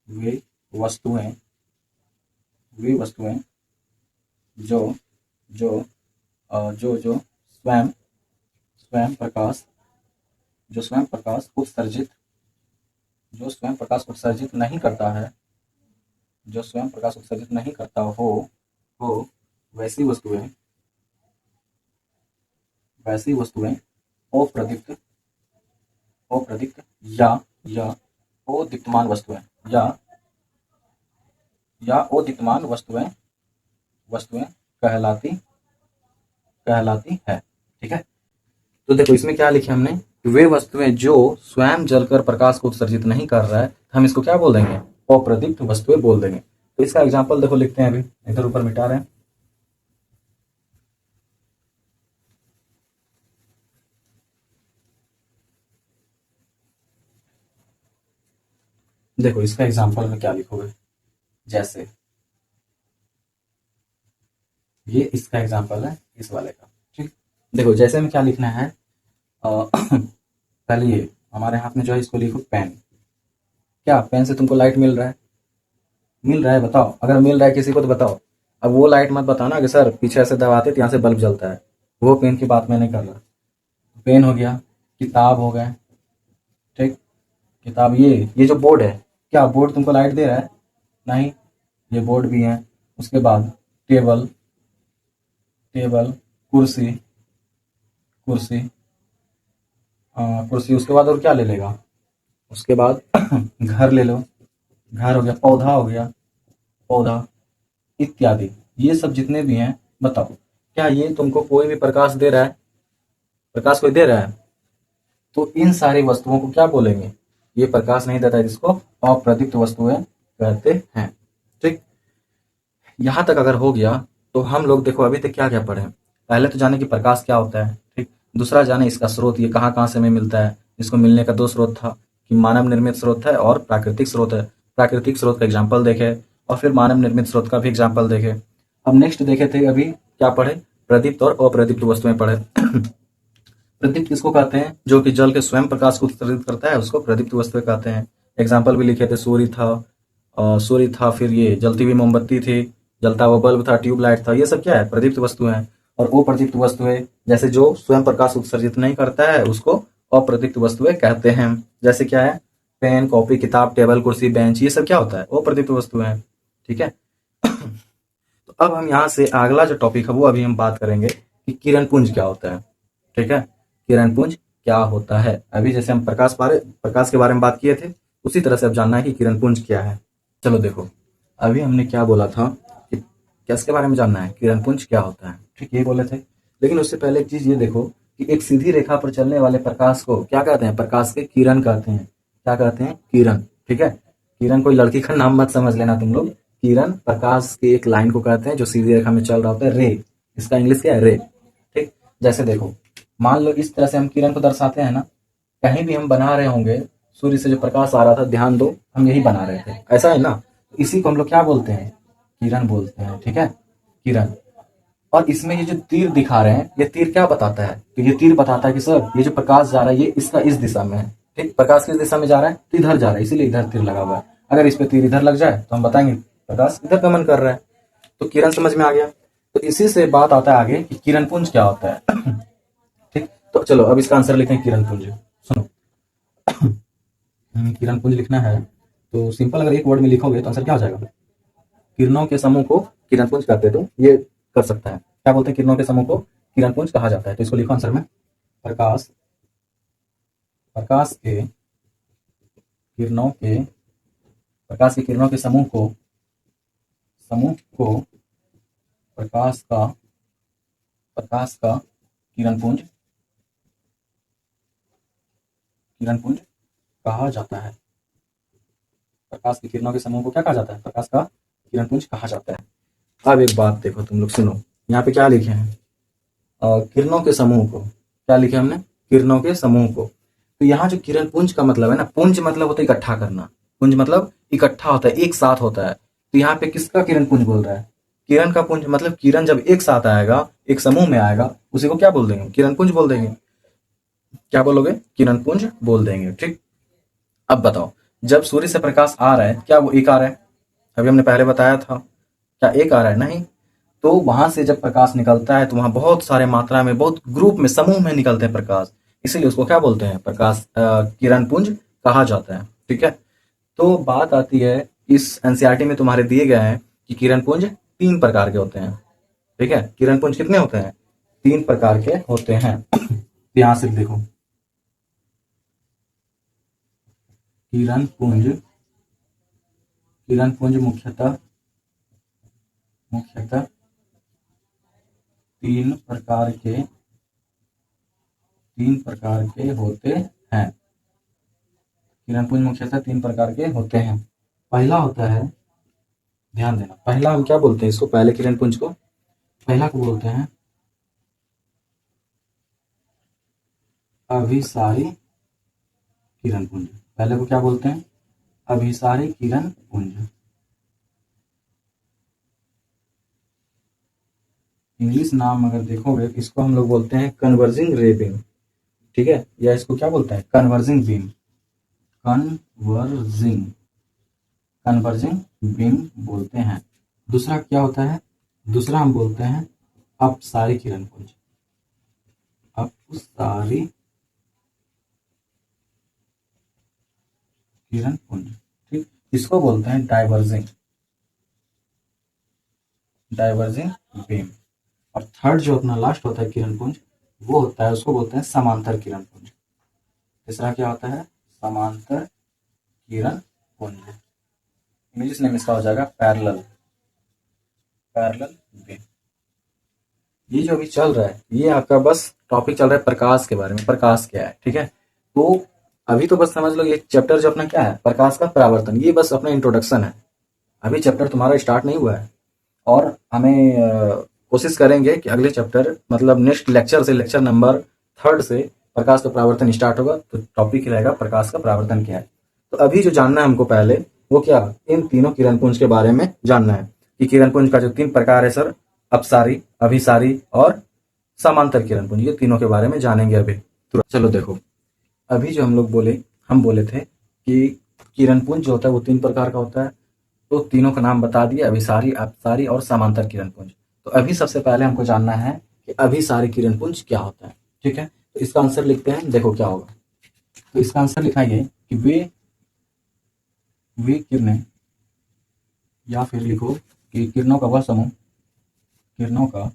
वे वस्तुएं, वे वस्तुएं जो जो जो जो स्वयं स्वयं प्रकाश, जो स्वयं प्रकाश उत्सर्जित, जो स्वयं प्रकाश उत्सर्जित नहीं करता है, जो स्वयं प्रकाश उत्सर्जित नहीं करता हो वैसी वस्तुएं, वैसी वस्तुएं अप्रदीप्त, अप्रदीप्त या अदीप्तमान वस्तुएं, या अदीप्तमान वस्तुएं, वस्तुएं कहलाती, कहलाती है। ठीक है, तो देखो इसमें क्या लिखे हमने, वे वस्तुएं जो स्वयं जलकर प्रकाश को उत्सर्जित नहीं कर रहा है, हम इसको क्या बोल देंगे, अप्रदीप्त वस्तुएं बोल देंगे। तो इसका एग्जांपल देखो लिखते हैं, अभी इधर ऊपर मिटा रहे हैं। देखो इसका एग्जांपल में क्या लिखोगे, जैसे ये इसका एग्जांपल है इस वाले का। ठीक, देखो जैसे में क्या लिखना है, पहले ये हमारे हाथ में जो है इसको लिखो पेन। क्या पेन से तुमको लाइट मिल रहा है, मिल रहा है बताओ, अगर मिल रहा है किसी को तो बताओ। अब वो लाइट मत बताना कि सर पीछे से दबाते तो यहाँ से बल्ब जलता है, वो पेन की बात मैं नहीं कर रहा। पेन हो गया, किताब हो गए, ठीक, किताब, ये जो बोर्ड है, क्या बोर्ड तुमको लाइट दे रहा है, नहीं, ये बोर्ड भी है। उसके बाद टेबल, टेबल, कुर्सी, कुर्सी, कुर्सी, उसके बाद और क्या ले लेगा, उसके बाद घर ले लो, घर हो गया, पौधा हो गया, पौधा, इत्यादि। ये सब जितने भी हैं बताओ, क्या ये तुमको कोई भी प्रकाश दे रहा है, प्रकाश कोई दे रहा है, तो इन सारी वस्तुओं को क्या बोलेंगे, ये प्रकाश नहीं देता है, जिसको अप्रदीप्त वस्तुएं कहते हैं। ठीक, यहां तक अगर हो गया तो हम लोग देखो अभी तक क्या क्या पढ़े, पहले तो जाने कि प्रकाश क्या होता है, ठीक, दूसरा जाने इसका स्रोत, ये कहाँ कहाँ से हमें मिलता है। इसको मिलने का दो स्रोत था कि मानव निर्मित स्रोत है और प्राकृतिक स्रोत है। प्राकृतिक स्रोत का एग्जाम्पल देखे और फिर मानव निर्मित स्रोत का भी एग्जाम्पल देखे। अब नेक्स्ट देखे थे, अभी क्या पढ़े, प्रदीप्त और अप्रदीप्त वस्तुएं पढ़े। प्रदीप्त किसको कहते हैं, जो कि जल के स्वयं प्रकाश को उत्सर्जित करता है, उसको प्रदीप्त वस्तुएं कहते हैं। एग्जाम्पल भी लिखे थे, सूर्य था, सूर्य था, फिर ये जलती हुई मोमबत्ती थी, जलता हुआ बल्ब था, ट्यूबलाइट था, ये सब क्या है, प्रदीप्त वस्तुएं हैं। और अप्रदीप्त वस्तुएं जैसे जो स्वयं प्रकाश उत्सर्जित नहीं करता है, उसको अप्रदीप्त वस्तुएं कहते हैं। जैसे क्या है, पेन, कॉपी, किताब, टेबल, कुर्सी, बेंच, ये सब क्या होता है, अप्रदीप्त वस्तुएं हैं। ठीक है, तो अब हम यहाँ से अगला जो टॉपिक है वो अभी हम बात करेंगे कि किरण पुंज क्या होता है। ठीक है, किरण पुंज क्या होता है। अभी जैसे हम प्रकाश के बारे में बात किए थे, उसी तरह से अब जानना है कि किरण पुंज क्या है। चलो देखो, अभी हमने क्या बोला था कि किसके बारे में जानना है, किरण पुंज क्या होता है। ठीक, ये बोले थे, लेकिन उससे पहले एक चीज ये देखो कि एक सीधी रेखा पर चलने वाले प्रकाश को क्या कहते हैं, प्रकाश के किरण कहते हैं। क्या कहते हैं, किरण। ठीक है, किरण कोई लड़की का नाम मत समझ लेना तुम लोग। किरण प्रकाश की एक लाइन को कहते हैं जो सीधी रेखा में चल रहा होता है, रे। इसका इंग्लिश क्या है, रे। ठीक, जैसे देखो, मान लो इस तरह से हम किरण को दर्शाते हैं ना, कहीं भी हम बना रहे होंगे, सूर्य से जो प्रकाश आ रहा था, ध्यान दो, हम यही बना रहे थे, ऐसा है ना, इसी को हम लोग क्या बोलते हैं, किरण बोलते हैं। ठीक है, किरण। और इसमें ये जो तीर दिखा रहे हैं, ये तीर क्या बताता है, तो ये तीर बताता है कि सर ये जो प्रकाश जा रहा है, ये इसका इस दिशा में है। ठीक, प्रकाश किस दिशा में जा रहा है, तो इधर जा रहा है, इसीलिए इधर तीर लगा हुआ है। अगर इस पे तीर इधर लग जाए तो हम बताएंगे प्रकाश इधर गमन कर रहा है। तो किरण समझ में आ गया। तो इसी से बात आता है आगे कि किरण पुंज क्या होता है। ठीक, तो चलो अब इसका आंसर लिखें, किरण पुंज। सुनो, किरण पुंज लिखना है तो सिंपल अगर एक वर्ड में लिखोगे तो आंसर क्या हो जाएगा, किरणों के समूह को किरण पुंज कहते हैं। तो ये कर सकता है, क्या बोलते हैं, किरणों के समूह को किरणपुंज कहा जाता है। तो इसको लिखो आंसर में, प्रकाश प्रकाश के किरणों के प्रकाश की किरणों के समूह को प्रकाश का किरणपुंज कहा जाता है। प्रकाश की किरणों के समूह को क्या कहा जाता है? प्रकाश का किरणपुंज कहा जाता है। अब एक बात देखो, तुम लोग सुनो, यहाँ पे क्या लिखे हैं? किरणों के समूह को क्या लिखे हमने? किरणों के समूह को। तो यहाँ जो किरणपुंज का मतलब है ना, पुंज मतलब होता है इकट्ठा करना, पुंज मतलब इकट्ठा होता है, एक साथ होता है। तो यहाँ पे किसका किरणपुंज बोल रहा है? किरण का पुंज, मतलब किरण जब एक साथ आएगा, एक समूह में आएगा, उसी को क्या बोल देंगे? किरणपुंज बोल देंगे। क्या बोलोगे? किरणपुंज बोल देंगे। ठीक, अब बताओ, जब सूर्य से प्रकाश आ रहा है, क्या वो एक आ रहा है? अभी हमने पहले बताया था, क्या एक आ रहा है? नहीं। तो वहां से जब प्रकाश निकलता है तो वहां बहुत सारे मात्रा में, बहुत ग्रुप में, समूह में निकलते हैं प्रकाश, इसीलिए उसको क्या बोलते हैं? प्रकाश किरणपुंज कहा जाता है। ठीक है, तो बात आती है, इस एनसीईआरटी में तुम्हारे दिए गए हैं कि किरणपुंज 3 प्रकार के होते हैं। ठीक है, किरणपुंज कितने होते हैं? 3 प्रकार के होते हैं। यहां से देखो, किरणपुंज मुख्यतः 3 प्रकार के होते हैं। किरणपुंज मुख्यतः 3 प्रकार के होते हैं। पहला होता है, ध्यान देना, पहला हम क्या बोलते हैं इसको? पहले किरणपुंज को, पहला को बोलते हैं अभिसारी किरणपुंज। पहले को क्या बोलते हैं? अभिसारी किरणपुंज। इंग्लिश नाम अगर देखोगे तो इसको हम लोग बोलते हैं कन्वर्जिंग रे बीम। ठीक है, या इसको क्या बोलते हैं? Converging beam. कन्वर्जिंग बीम बोलते हैं। दूसरा क्या होता है? दूसरा हम बोलते हैं अपसारी किरणपुंज। अपसारी किरणपुंज। ठीक, इसको बोलते हैं डाइवर्जिंग बीम। और थर्ड जो अपना लास्ट होता है किरणपुंज, वो होता है, उसको बोलते हैं समांतर किरणपुंज। तीसरा क्या होता है? समांतर किरणपुंज। इंग्लिश नेम इसका हो जाएगा पैरेलल बीम। ये जो अभी चल रहा है, ये आपका बस टॉपिक चल रहा है प्रकाश के बारे में, प्रकाश क्या है। ठीक है, तो अभी तो बस समझ लो ये चैप्टर जो अपना क्या है? प्रकाश का परावर्तन। ये बस अपना इंट्रोडक्शन है, अभी चैप्टर तुम्हारा स्टार्ट नहीं हुआ है। और हमें कोशिश करेंगे कि अगले चैप्टर, मतलब नेक्स्ट लेक्चर से, लेक्चर नंबर 3 से प्रकाश का परावर्तन स्टार्ट होगा, तो टॉपिक रहेगा प्रकाश का परावर्तन क्या है। तो अभी जो जानना है हमको पहले, वो क्या? इन तीनों किरणपुंज के बारे में जानना है कि किरणपुंज का जो 3 प्रकार है सर, अपसारी, अभिसारी और समांतर किरणपुंज, ये तीनों के बारे में जानेंगे अभी। तो चलो देखो, अभी जो हम बोले थे कि किरणपुंज जो होता है वो 3 प्रकार का होता है। तो तीनों का नाम बता दिया, अभिसारी, अपसारी और समांतर किरणपुंज। तो अभी सबसे पहले हमको जानना है कि अभिसारी किरणपुंज क्या होता है। ठीक है, तो इसका आंसर लिखते हैं, देखो क्या होगा। तो इसका आंसर लिखाइए कि वे किरणें, या फिर लिखो कि किरणों का वह समूह, किरणों का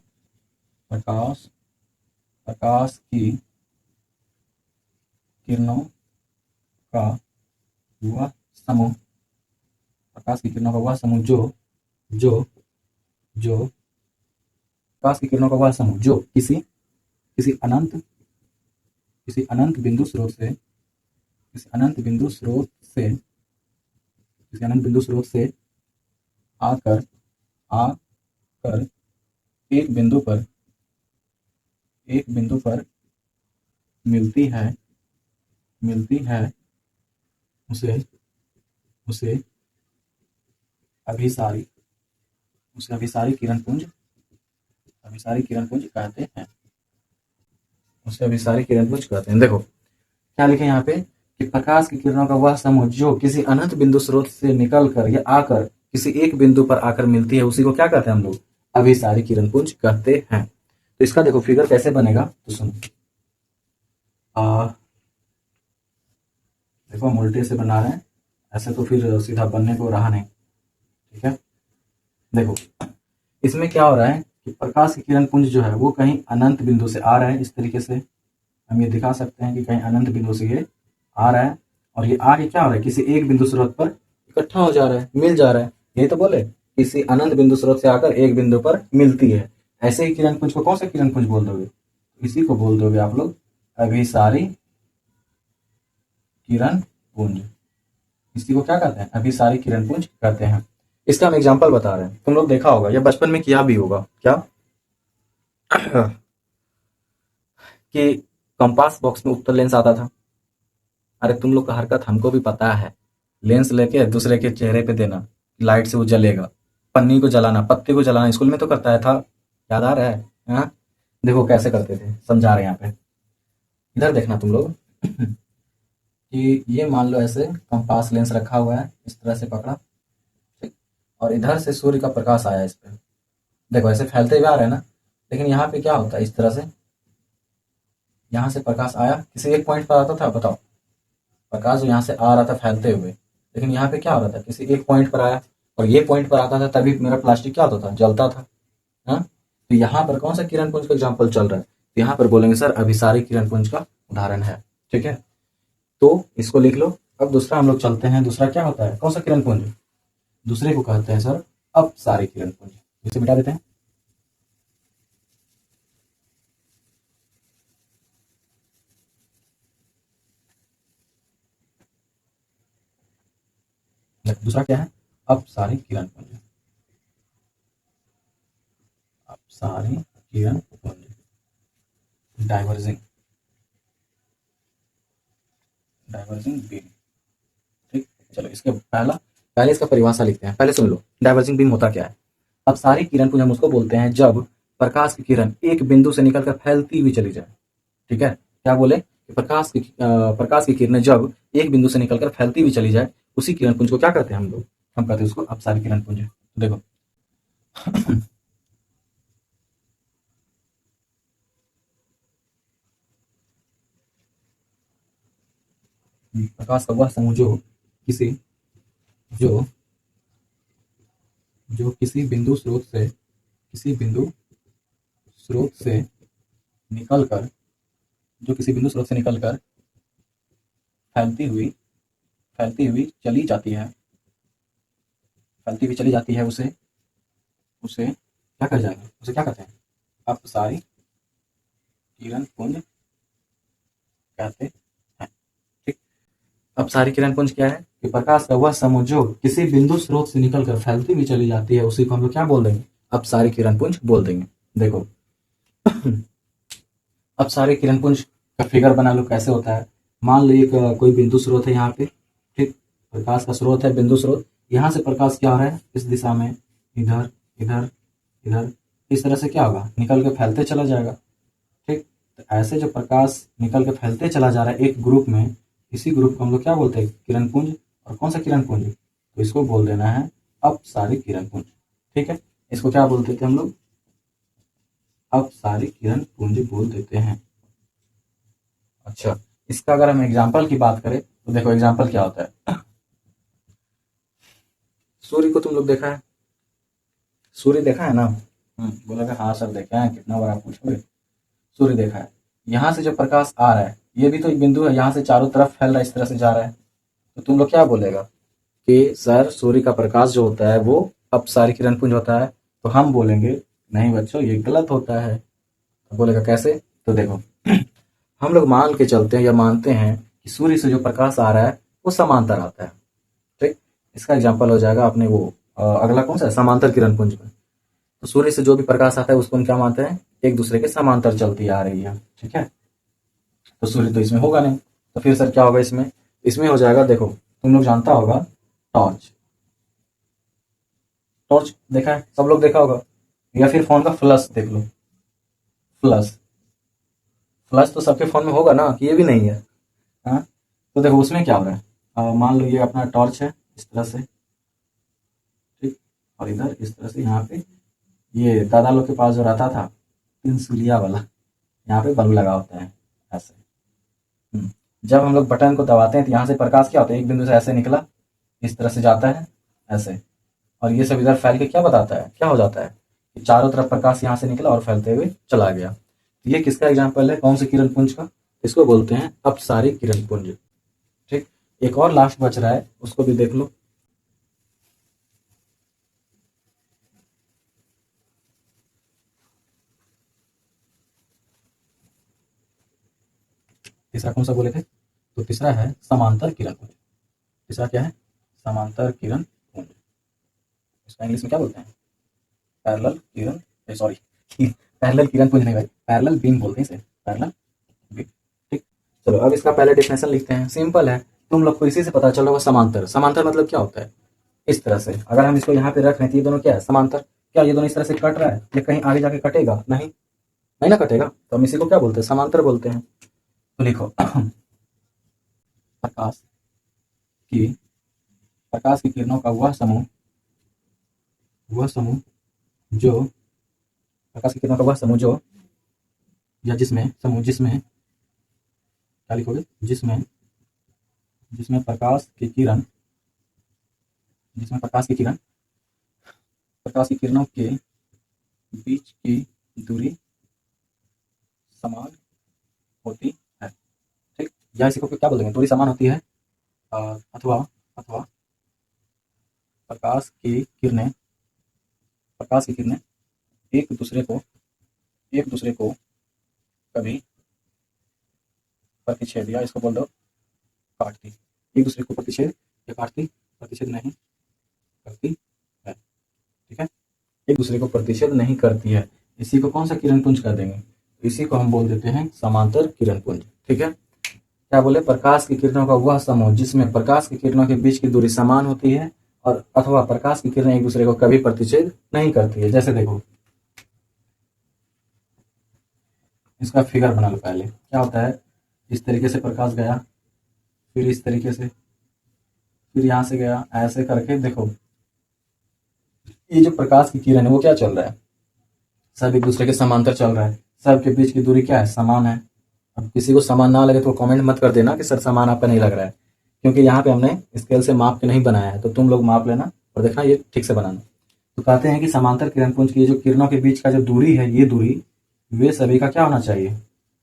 प्रकाश की किरणों का वह समूह, प्रकाश की किरणों का वह समूह जो प्रकाश की किरणों का वह समूह जो किसी अनंत बिंदु स्रोत से आकर एक बिंदु पर मिलती है, उसे अभिसारी किरणपुंज कहते हैं। देखो क्या लिखे यहाँ पे कि प्रकाश की किरणों का वह समूह जो किसी अनंत बिंदु स्रोत से निकल कर या आकर किसी एक बिंदु पर आकर मिलती है, उसी को क्या कहते हैं हम लोग? अभिसारी किरणपुंज कहते हैं। तो इसका देखो फिगर कैसे बनेगा, तो सुनो। देखो हम उल्टे से बना रहे हैं, ऐसे तो फिर सीधा बनने को रहा नहीं। ठीक है, देखो इसमें क्या हो रहा है कि प्रकाश की किरण पुंज जो है वो कहीं अनंत बिंदु से आ रहा है। इस तरीके से हम ये दिखा सकते हैं कि कहीं अनंत बिंदु से ये आ रहा है, और ये आगे क्या हो रहा है, किसी एक बिंदु स्रोत पर इकट्ठा हो जा रहा है, मिल जा रहा है। यही तो बोले, किसी अनंत बिंदु स्रोत से आकर एक बिंदु पर मिलती है। ऐसे ही किरण पुंज को कौन सा किरण पुंज बोल दोगे? इसी को बोल दोगे आप लोग अभिसारी किरण पुंज। इसी को क्या कहते हैं? अभिसारी किरण पुंज कहते हैं। इसका हम एग्जाम्पल बता रहे हैं। तुम लोग देखा होगा या बचपन में किया भी होगा क्या कि कंपास बॉक्स में उत्तर लेंस आता था। अरे तुम लोग का हरकत हमको भी पता है। लेंस लेके दूसरे के चेहरे पे देना, लाइट से वो जलेगा। पन्नी को जलाना, पत्ते को जलाना, स्कूल में तो करता है था, याद आ रहा है? हाँ, देखो कैसे करते थे, समझा रहे हैं यहाँ पे। इधर देखना तुम लोग कि ये मान लो ऐसे कंपास लेंस रखा हुआ है, इस तरह से पकड़ा, ठीक, और इधर से सूर्य का प्रकाश आया इस पे। देखो ऐसे फैलते हुए आ रहे हैं ना, लेकिन यहाँ पे क्या होता है, इस तरह से यहाँ से प्रकाश आया, किसी एक पॉइंट पर आता था, बताओ। प्रकाश जो यहाँ से आ रहा था फैलते हुए, लेकिन यहाँ पे क्या हो रहा था, किसी एक पॉइंट पर आया, और ये पॉइंट पर आता था तभी मेरा प्लास्टिक क्या होता था, जलता था। हाँ, तो यहाँ पर कौन सा किरण पुंज का एग्जाम्पल चल रहा है? तो यहाँ पर बोलेंगे सर अभिसारी किरण पुंज का उदाहरण है। ठीक है, तो इसको लिख लो। अब दूसरा हम लोग चलते हैं। दूसरा क्या होता है, कौन सा किरण पुंज? दूसरे को कहते हैं सर अपसारी किरण पुंज। इसे मिटा देते हैं। दूसरा क्या है? अपसारी किरण पुंज। अपसारी किरण पुंज, डाइवर्जिंग डाइवर्जिंग बीम। ठीक, चलो इसके पहले इसका परिभाषा लिखते हैं। पहले सुन लो, डाइवर्जिंग बीम होता क्या है। अपसारी किरण पुंज हम उसको बोलते हैं जब प्रकाश की किरण एक बिंदु से निकलकर फैलती हुई चली जाए। ठीक है, क्या बोले कि प्रकाश की किरणें जब एक बिंदु से निकलकर फैलती हुई चली जाए, उसी किरण पुंज को क्या कहते हैं हम लोग? हम कहते हैं उसको अपसारी किरण पुंज। तो देखो प्रकाश का वह समूह किसी जो जो किसी बिंदु स्रोत से निकलकर फैलती हुई चली जाती है, उसे उसे क्या कर जाएंगे, उसे क्या कहते हैं? अपसारी किरण पुंज कहते हैं। ठीक, अपसारी किरण पुंज क्या है कि प्रकाश का वह समूह जो किसी बिंदु स्रोत से निकलकर फैलती हुई चली जाती है, उसी को हम लोग क्या बोल देंगे? अपसारी किरण पुंज बोल देंगे। देखो अपसारी किरण पुंज का फिगर बना लो, कैसे होता है। मान लो एक कोई बिंदु स्रोत है यहाँ पे, ठीक, प्रकाश का स्रोत है, बिंदु स्रोत। यहाँ से प्रकाश क्या हो रहा है, इस दिशा में, इधर इधर इधर, इस तरह से क्या होगा, निकल के फैलते चला जाएगा। ठीक, तो ऐसे जो प्रकाश निकल के फैलते चला जा रहा है एक ग्रुप में, इसी ग्रुप को हम लोग क्या बोलते हैं? किरण पुंज। और कौन सा किरण पुंज? तो इसको बोल देना है अपसारी किरण पुंज। ठीक है, इसको क्या बोलते थे हम लोग? अपसारी किरण पुंज बोल देते हैं। अच्छा, इसका अगर हम एग्जाम्पल की बात करें तो देखो एग्जाम्पल क्या होता है। सूर्य को तुम लोग देखा है? सूर्य देखा है ना? बोला हाँ सर देखा है, कितना बड़ा पूछोगे। सूर्य देखा है। यहाँ से जो प्रकाश आ रहा है, ये भी तो एक बिंदु है, यहाँ से चारों तरफ फैल रहा है, इस तरह से जा रहा है। तो तुम लोग क्या बोलेगा कि सर सूर्य का प्रकाश जो होता है वो अपसारी किरण पुंज होता है। तो हम बोलेंगे नहीं बच्चों, ये गलत होता है। तो बोलेगा कैसे? तो देखो हम लोग मान के चलते हैं या मानते हैं कि सूर्य से जो प्रकाश आ रहा है वो समांतर आता है। ठीक, इसका एग्जाम्पल हो जाएगा अपने वो अगला कौन सा है, समांतर किरण पुंज में। तो सूर्य से जो भी प्रकाश आता है उसको हम क्या मानते हैं? एक दूसरे के समांतर चलती आ रही है। ठीक है, तो सूर्य तो इसमें होगा नहीं, तो फिर सर क्या होगा इसमें? इसमें हो जाएगा, देखो तुम लोग जानता होगा टॉर्च। टॉर्च देखा है, सब लोग देखा होगा। या फिर फोन का फ्लश देख लो, फ्लश। फ्लश तो सबके फोन में होगा ना, कि ये भी नहीं है? हाँ, तो देखो उसमें क्या हो रहा है। मान लो ये अपना टॉर्च है, इस तरह से, ठीक, और इधर इस तरह से यहाँ पे ये दादा लोग के पास जो रहता था 3 सूलिया वाला, यहाँ पे बल्ब लगा होता है ऐसे। जब हम लोग बटन को दबाते हैं तो यहाँ से प्रकाश क्या होता है, एक बिंदु से ऐसे निकला, इस तरह से जाता है ऐसे, और ये सब इधर फैल के क्या बताता है, क्या हो जाता है कि चारों तरफ प्रकाश यहाँ से निकला और फैलते हुए चला गया। तो ये किसका एग्जाम्पल है, कौन से किरण पुंज का? इसको बोलते हैं अपसारी किरण पुंज। ठीक, एक और लास्ट बच रहा है, उसको भी देख लो। तीसरा कौन सा बोले थे? तो तीसरा है समांतर किरण पुंज। तीसरा क्या है? समांतर किरण पुंज। इसका इंग्लिश में क्या बोलते हैं? पैरेलल किरण, सॉरी पैरेलल किरण पुंज नहीं भाई, पैरेलल बीम बोलते हैं इसे, पैरेलल बीम। ठीक, चलो अब इसका पहले डेफिनेशन लिखते हैं। सिंपल है, तुम लोग को इसी से पता चल रहा होगा समांतर। समांतर मतलब क्या होता है? इस तरह से अगर हम इसको यहाँ पे रख रहे हैं तो ये दोनों क्या है? समांतर। क्या ये दोनों इस तरह से कट रहा है? ये कहीं आगे जाके कटेगा? नहीं, नहीं ना कटेगा, तो हम इसी को क्या बोलते हैं? समांतर बोलते हैं। तो लिखो प्रकाश की प्रकाश की किरणों का वह समूह जो प्रकाश की किरणों का वह समूह जो या जिसमें क्या लिखोगे? जिसमें प्रकाश की किरणों के बीच की दूरी समान होती है। ठीक, या इसी को क्या बोल देंगे? दूरी समान होती है, अथवा प्रकाश की किरणें एक दूसरे को कभी प्रतिच्छेद, या इसको बोल दो काटती। एक दूसरे को प्रतिच्छेद या काटती, प्रतिच्छेद नहीं करती है। ठीक है, एक दूसरे को प्रतिच्छेद नहीं करती है। इसी को कौन सा किरण पुंज कर देंगे? इसी को हम बोल देते हैं समांतर किरण पुंज। ठीक है, क्या बोले? प्रकाश की किरणों का वह समूह जिसमें प्रकाश की किरणों के बीच की दूरी समान होती है और अथवा प्रकाश की किरणें एक दूसरे को कभी प्रतिच्छेद नहीं करती है। जैसे देखो, इसका फिगर बना लो। पहले क्या होता है? इस तरीके से प्रकाश गया, फिर इस तरीके से, फिर यहां से गया, ऐसे करके देखो ये जो प्रकाश की किरण है वो क्या चल रहा है? सब एक दूसरे के समांतर चल रहा है। सब के बीच की दूरी क्या है? समान है। अब किसी को समान ना लगे तो कमेंट मत कर देना कि सर समान आपका नहीं लग रहा है, क्योंकि यहाँ पे हमने स्केल से माप के नहीं बनाया है। तो तुम लोग माप लेना और देखना ये ठीक से बनाना। तो कहते हैं कि समांतर किरण पुंज की जो किरणों के बीच का जो दूरी है, ये दूरी वे सभी का क्या होना चाहिए?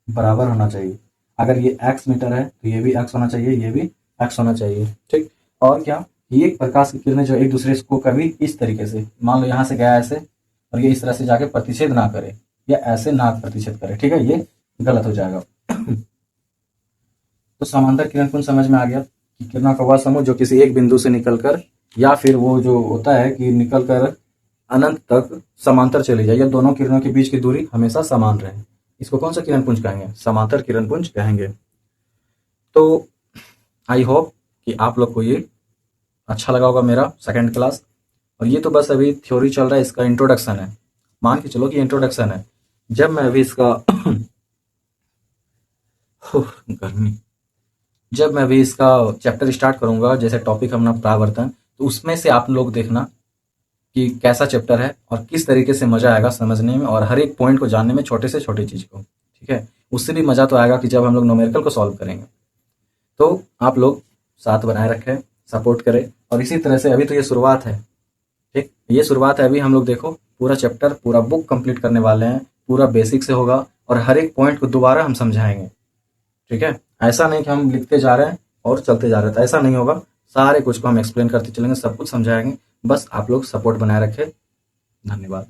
बराबर होना चाहिए। अगर ये x मीटर है तो ये भी x होना चाहिए, ये भी x होना चाहिए। ठीक, और क्या? ये प्रकाश की किरणें जो एक दूसरे को कभी इस तरीके से, मान लो यहाँ से गया ऐसे, और ये इस तरह से जाके प्रतिच्छेद ना करे, या ऐसे ना प्रतिच्छेद करे। ठीक है, ये गलत हो जाएगा। तो समांतर किरण पुंज समझ में आ गया कि किरणों का वह समूह जो किसी एक बिंदु से निकलकर, या फिर वो जो होता है कि निकलकर अनंत तक समांतर चली जाए, या दोनों किरणों के बीच की दूरी हमेशा समान रहे, इसको कौन सा किरण पुंज कहेंगे? समांतर किरण पुंज कहेंगे। तो आई होप कि आप लोग को ये अच्छा लगा होगा मेरा सेकंड क्लास। और ये तो बस अभी थ्योरी चल रहा है, इसका इंट्रोडक्शन है। मान के चलो कि इंट्रोडक्शन है। जब मैं अभी इसका गर्मी जब मैं अभी इसका चैप्टर स्टार्ट करूंगा, जैसे टॉपिक अपना परावर्तन, तो उसमें से आप लोग देखना कि कैसा चैप्टर है और किस तरीके से मजा आएगा समझने में और हर एक पॉइंट को जानने में, छोटे से छोटी चीज को। ठीक है, उससे भी मजा तो आएगा कि जब हम लोग न्यूमेरिकल को सॉल्व करेंगे। तो आप लोग साथ बनाए रखें, सपोर्ट करें, और इसी तरह से अभी तो ये शुरुआत है। ठीक, ये शुरुआत है। अभी हम लोग देखो पूरा चैप्टर, पूरा बुक कंप्लीट करने वाले हैं। पूरा बेसिक से होगा और हर एक पॉइंट को दोबारा हम समझाएंगे। ठीक है, ऐसा नहीं कि हम लिखते जा रहे हैं और चलते जा रहे हैं, ऐसा नहीं होगा। सारे कुछ को हम एक्सप्लेन करते चलेंगे, सब कुछ समझाएंगे। बस आप लोग सपोर्ट बनाए रखें। धन्यवाद।